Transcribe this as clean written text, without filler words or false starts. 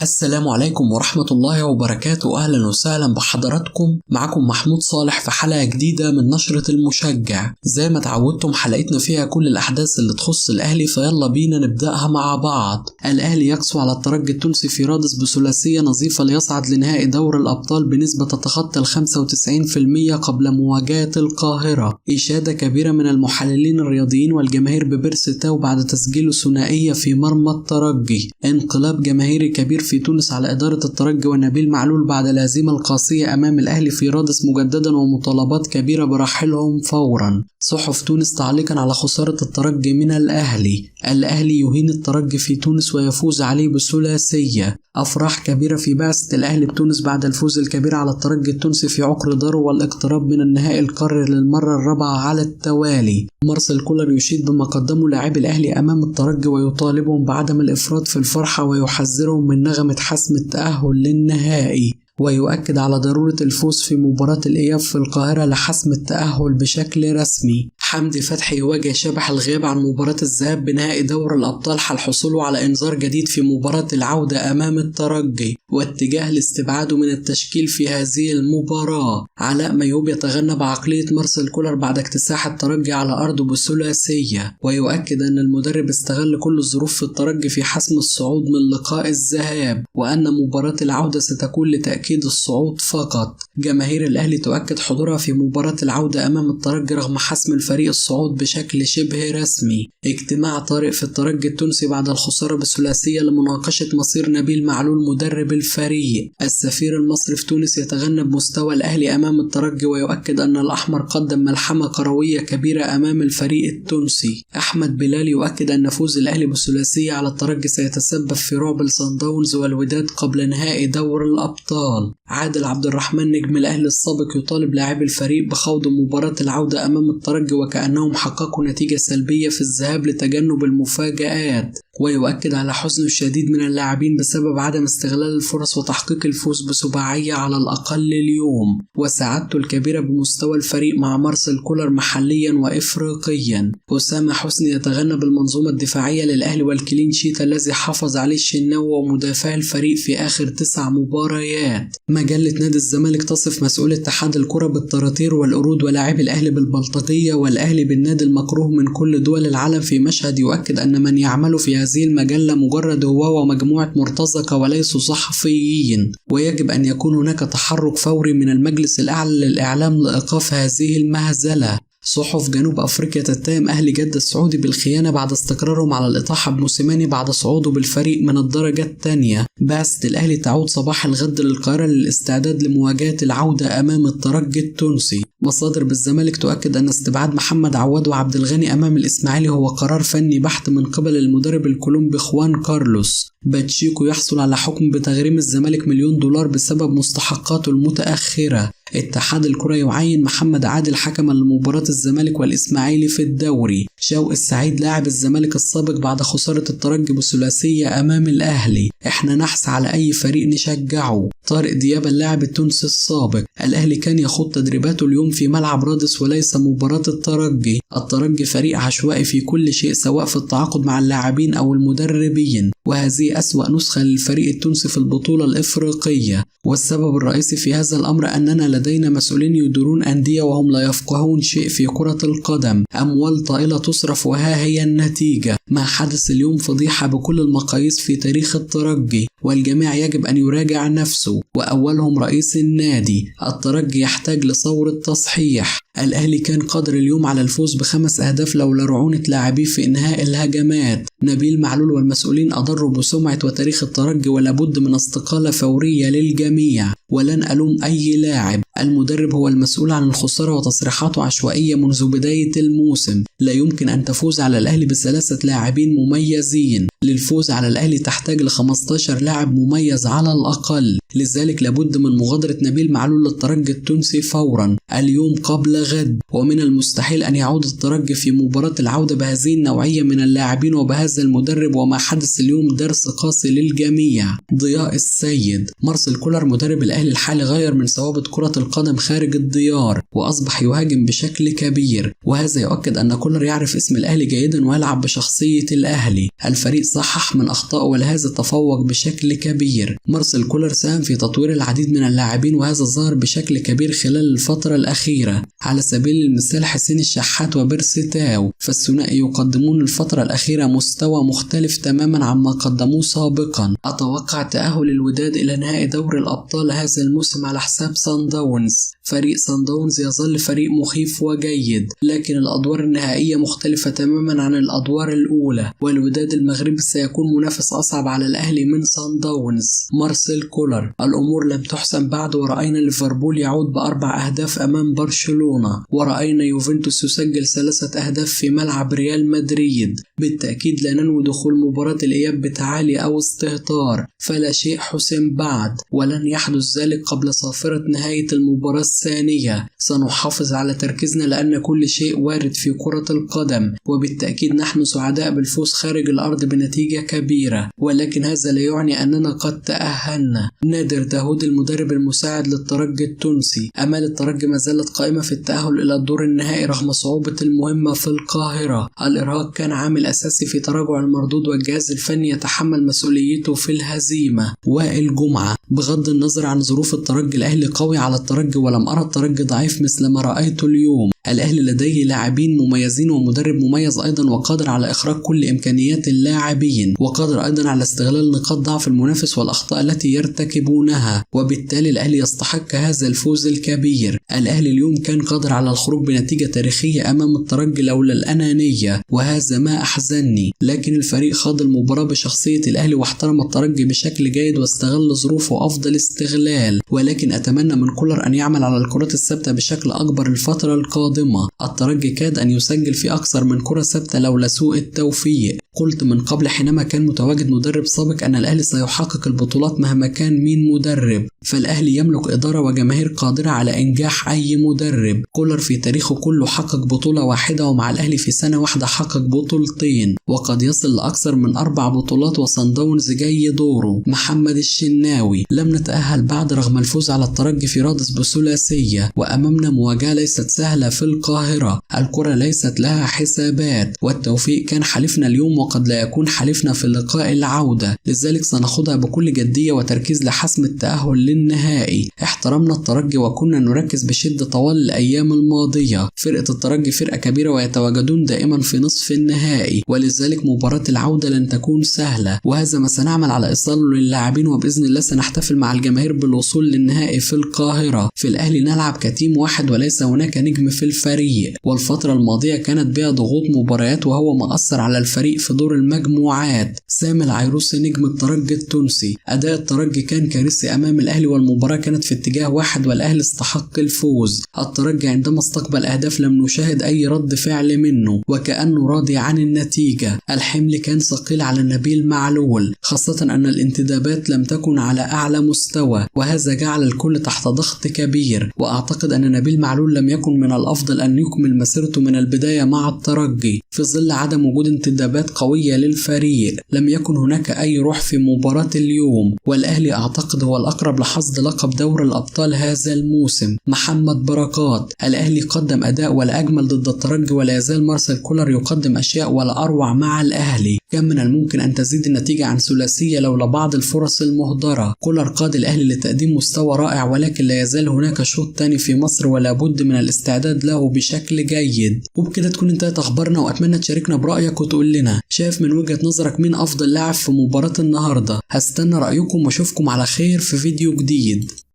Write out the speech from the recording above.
السلام عليكم ورحمة الله وبركاته. أهلا وسهلا بحضراتكم. معكم محمود صالح في حلقة جديدة من نشرة المشجع. زي ما تعودتم حلقتنا فيها كل الأحداث اللي تخص الأهلي، فيلا بينا نبدأها مع بعض. الأهلي يقسو على الترجي التونسي في رادس بثلاثية نظيفة ليصعد لنهائي دوري الأبطال بنسبة تتخطى 95% قبل مواجهة القاهرة. إشادة كبيرة من المحللين الرياضيين والجماهير ببيرس تاو بعد تسجيل ثنائية في مرمى الترجي. انقلاب جماهيري كبير في تونس على إدارة الترجي ونبيل معلول بعد الهزيمة القاسية أمام الأهلي في رادس مجددا، ومطالبات كبيرة برحيلهم فورا. صحف تونس تعليقا على خسارة الترجي من الأهلي. الأهلي يهين الترجي في تونس ويفوز عليه بثلاثية. أفراح كبيرة في بعثة الأهلي بتونس بعد الفوز الكبير على الترجي التونسي في عقر داره والاقتراب من النهائي القاري للمرة الرابعة على التوالي. مارسيل كولر يشيد بما قدمه لاعبي الأهلي أمام الترجي ويطالبهم بعدم الإفراط في الفرحة ويحذرهم من نغمة حسم التأهل للنهائي، ويؤكد على ضرورة الفوز في مباراة الإياب في القاهرة لحسم التأهل بشكل رسمي. حمدي فتحي يواجه شبح الغياب عن مباراة الذهاب بنهائي دوري الأبطال حال حصوله على إنذار جديد في مباراة العودة أمام الترجي واتجاه لاستبعاده من التشكيل في هذه المباراة. علاء ميوب يتغنى بعقلية مارسيل كولر بعد اكتساح الترجي على أرضه بثلاثية، ويؤكد أن المدرب استغل كل الظروف في الترجي في حسم الصعود من لقاء الذهاب، وأن مباراة العودة ستكون لتأكيد الصعود فقط. جماهير الأهلي تؤكد حضورها في مباراة العودة أمام الترجي رغم حسم الفريق الصعود بشكل شبه رسمي. اجتماع طارئ في الترجي التونسي بعد الخسارة بالثلاثية لمناقشة مصير نبيل معلول مدرب الفريق. السفير المصري في تونس يتغنى بمستوى الأهلي أمام الترجي ويؤكد أن الأحمر قدم ملحمة كروية كبيرة أمام الفريق التونسي. أحمد بلال يؤكد أن فوز الأهلي بالثلاثية على الترجي سيتسبب في رعب الصن داونز والوداد قبل نهائي دوري الأبطال. عادل عبد الرحمن نجم الأهلي السابق يطالب لاعبي الفريق بخوض مباراة العودة أمام الترجي وكأنهم حققوا نتيجة سلبية في الذهاب لتجنب المفاجآت، ويؤكد على حزنه الشديد من اللاعبين بسبب عدم استغلال الفرص وتحقيق الفوز بسباعية على الأقل اليوم، وسعادته الكبيرة بمستوى الفريق مع مارسيل كولر محليا وإفريقيا. أسامة حسني يتغنى بالمنظومة الدفاعية للأهلي والكلين شيت الذي حافظ عليه الشناوي ومدافع الفريق في آخر 9 مباريات. مجلة نادي الزمالك تصف مسؤول اتحاد الكرة بالطراطير والقرود ولاعبي الأهلي بالبلطجية والأهلي بالنادي المكروه من كل دول العالم، في مشهد يؤكد أن من يعمل في هذه المجلة مجرد هو ومجموعة مرتزقة وليسوا صحفيين، ويجب أن يكون هناك تحرك فوري من المجلس الأعلى للإعلام لإيقاف هذه المهزلة. صحف جنوب أفريقيا تتهم أهلي جدة السعودي بالخيانة بعد استقرارهم على الإطاحة بموسيماني بعد صعوده بالفريق من الدرجة الثانية. بعثة الأهلي تعود صباح الغد للقاهرة للاستعداد لمواجهة العودة أمام الترجي التونسي. مصادر بالزمالك تؤكد أن استبعاد محمد عواد وعبد الغني أمام الإسماعيلي هو قرار فني بحت من قبل المدرب الكولومبي خوان كارلوس. باتشيكو يحصل على حكم بتغريم الزمالك $1,000,000 بسبب مستحقاته المتأخرة. اتحاد الكرة يعين محمد عادل حكما لمباراة الزمالك والإسماعيلي في الدوري. شوقي السعيد لاعب الزمالك السابق بعد خسارة الترجي بالثلاثية أمام الأهلي: احنا نحس على أي فريق نشجعه. طارق دياب اللاعب التونسي السابق: الأهلي كان يخوض تدريباته اليوم في ملعب رادس وليس مباراة الترجي. الترجي فريق عشوائي في كل شيء سواء في التعاقد مع اللاعبين أو المدربين، وهذه أسوأ نسخة للفريق التونسي في البطولة الإفريقية، والسبب الرئيسي في هذا الأمر أننا لدينا مسؤولين يديرون أندية وهم لا يفقهون شيء في كرة القدم. أموال طائلة تصرف وها هي النتيجة. ما حدث اليوم فضيحة بكل المقاييس في تاريخ الترجي، والجميع يجب أن يراجع نفسه وأولهم رئيس النادي. الترجي يحتاج لثورة تصحيح. الأهلي كان قادر اليوم على الفوز ب5 أهداف لولا رعونة لاعبيه في إنهاء الهجمات. نبيل معلول والمسؤولين أضروا بسمعة وتاريخ الترجي ولابد من استقالة فورية للجميع، ولن ألوم أي لاعب. المدرب هو المسؤول عن الخسارة وتصريحاته عشوائية منذ بداية الموسم. لا يمكن أن تفوز على الأهلي ب3 لاعبين مميزين. للفوز على الأهلي تحتاج ل15 لاعب مميز على الأقل، لذلك لابد من مغادرة نبيل معلول للترجي التونسي فورا اليوم قبل غد، ومن المستحيل أن يعود الترجي في مباراة العودة بهذه النوعية من اللاعبين وبهذا المدرب، وما حدث اليوم درس قاسي للجميع. ضياء السيد: مارسيل كولر مدرب الأهلي الحالي غير من ثوابت كرة القدم خارج الديار وأصبح يهاجم بشكل كبير، وهذا يؤكد أن كولر يعرف اسم الأهلي جيدا ويلعب بشخصية الأهلي. الفريق صحح من أخطائه ولهذا تفوق بشكل كبير. مارسيل كولر ساهم في تطوير العديد من اللاعبين وهذا ظهر بشكل كبير خلال الفترة الأخيرة. على سبيل المثال حسين الشحات وبيرسي تاو، فالثنائي يقدمون الفترة الأخيرة مستوى مختلف تماما عما قدموه سابقا. أتوقع تأهل الوداد إلى نهائي دوري الأبطال هذا الموسم على حساب صن داونز. فريق صن داونز يظل فريق مخيف وجيد، لكن الأدوار النهائية مختلفة تماما عن الأدوار الأولى، والوداد المغربي سيكون منافس أصعب على الأهلي من صن داونز. مارسيل كولر: الأمور لم تحسم بعد، ورأينا ليفربول يعود ب4 أهداف أمام برشلونة، ورأينا يوفنتوس يسجل 3 أهداف في ملعب ريال مدريد. بالتأكيد لا ننوي دخول مباراة الإياب بتعالي أو استهتار، فلا شيء حسم بعد، ولن يحدث ذلك قبل صافرة نهاية المباراة الثانية. سنحافظ على تركيزنا لأن كل شيء وارد في كرة القدم، وبالتأكيد نحن سعداء بالفوز خارج الأرض بنتيجة كبيرة، ولكن هذا لا يعني أننا قد تأهلنا. نادر داود المدرب المساعد للترجي التونسي: أمال الترجي ما زالت قائمة في التأهل إلى الدور النهائي رغم صعوبة المهمة في القاهرة. الإرهاق كان عامل أساسي في تراجع المردود والجهاز الفني يتحمل مسؤوليته في الهزيمة. وائل جمعة: بغض النظر عن ظروف الترجي الأهلي قوي على الترجي ولم أرى الترجي ضعيف مثل ما رأيته اليوم. الأهلي لديه لاعبين مميزين ومدرب مميز أيضا وقادر على إخراج كل إمكانيات اللاعبين، وقادر أيضا على استغلال نقاط ضعف المنافس والأخطاء التي يرتكبونها، وبالتالي الأهلي يستحق هذا الفوز الكبير. الأهلي اليوم كان قادر على الخروج بنتيجة تاريخية أمام الترجي لولا الأنانية، وهذا ما أحزنني، لكن الفريق خاض المباراة بشخصية الأهلي واحترم الترجي بشكل جيد واستغل ظروفه أفضل استغلال. ولكن أتمنى من كولر أن يعمل على الكرات الثابتة بشكل أكبر الفترة القادمة. الترجي كاد أن يسجل في أكثر من كرة ثابتة لولا سوء التوفيق. قلت من قبل حينما كان متواجد مدرب سابق أن الأهلي سيحقق البطولات مهما كان مين مدرب، فالأهلي يملك إدارة وجماهير قادرة على إنجاح أي مدرب. كولر في تاريخه كله حقق بطولة واحدة، ومع الأهلي في سنة واحدة حقق بطولتين، وقد يصل لأكثر من 4 بطولات وصن داونز جاي دوره. محمد الشناوي: لم نتأهل بعد رغم الفوز على الترجي في رادس بثلاثية، وأمامنا مواجهة ليست سهلة في القاهرة. الكرة ليست لها حسابات، والتوفيق كان حليفنا اليوم وقد لا يكون حليفنا في اللقاء العودة، لذلك سنخوضها بكل جدية وتركيز لحسم التأهل للنهائي. احترمنا الترجي وكنا نركز بشدة طوال الأيام الماضية. فرقة الترجي فرقة كبيرة ويتواجدون دائما في نصف النهائي، ولذلك مباراة العودة لن تكون سهلة، وهذا ما سنعمل على إيصاله للاعبين، وبإذن الله سنحتفل مع الجماهير بالوصول للنهائي في القاهرة. في الأهلي نلعب كتيم واحد وليس هناك نجم في الفريق، والفترة الماضية كانت بها ضغوط مباريات وهو ما أثر على الفريق في دور المجموعات. سامي العيروسي نجم الترجي التونسي: أداء الترجي كان كارثي أمام الأهلي والمباراة كانت في اتجاه واحد والأهلي استحق الفوز. الترجي عندما استقبل أهداف لم نشاهد أي رد فعل منه وكأنه راضي عن النتيجة. الحمل كان ثقيل على نبيل معلول، خاصة أن الانتدابات لم تكن على أعلى مستوى، وهذا جعل الكل تحت ضغط كبير. وأعتقد أن نبيل معلول لم يكن من الأفضل أن يكمل مسيرته من البداية مع الترجي في ظل عدم وجود انتدابات قوية للفريق. لم يكن هناك أي روح في مباراة اليوم، والأهلي أعتقد هو الأقرب لحصد لقب دوري الأبطال هذا الموسم. محمد بركات: الأهلي قدم أداء ولا أجمل ضد الترجي، ولا يزال مارسيل كولر يقدم أشياء ولا أروع مع الأهلي. كم من الممكن أن تزيد النتيجة عن ثلاثية لولا بعض الفرص المهدرة. كولر قاد الأهلي لتقديم مستوى رائع، ولكن لا يزال هناك شوط تاني في مصر ولا بد من الاستعداد له بشكل جيد. وبكده تكون انتهت أخبارنا، وأتمنى تشاركنا برأيك وتقول لنا شايف من وجهة نظرك مين أفضل لاعب في مباراة النهاردة. هستنى رأيكم واشوفكم على خير في فيديو جديد.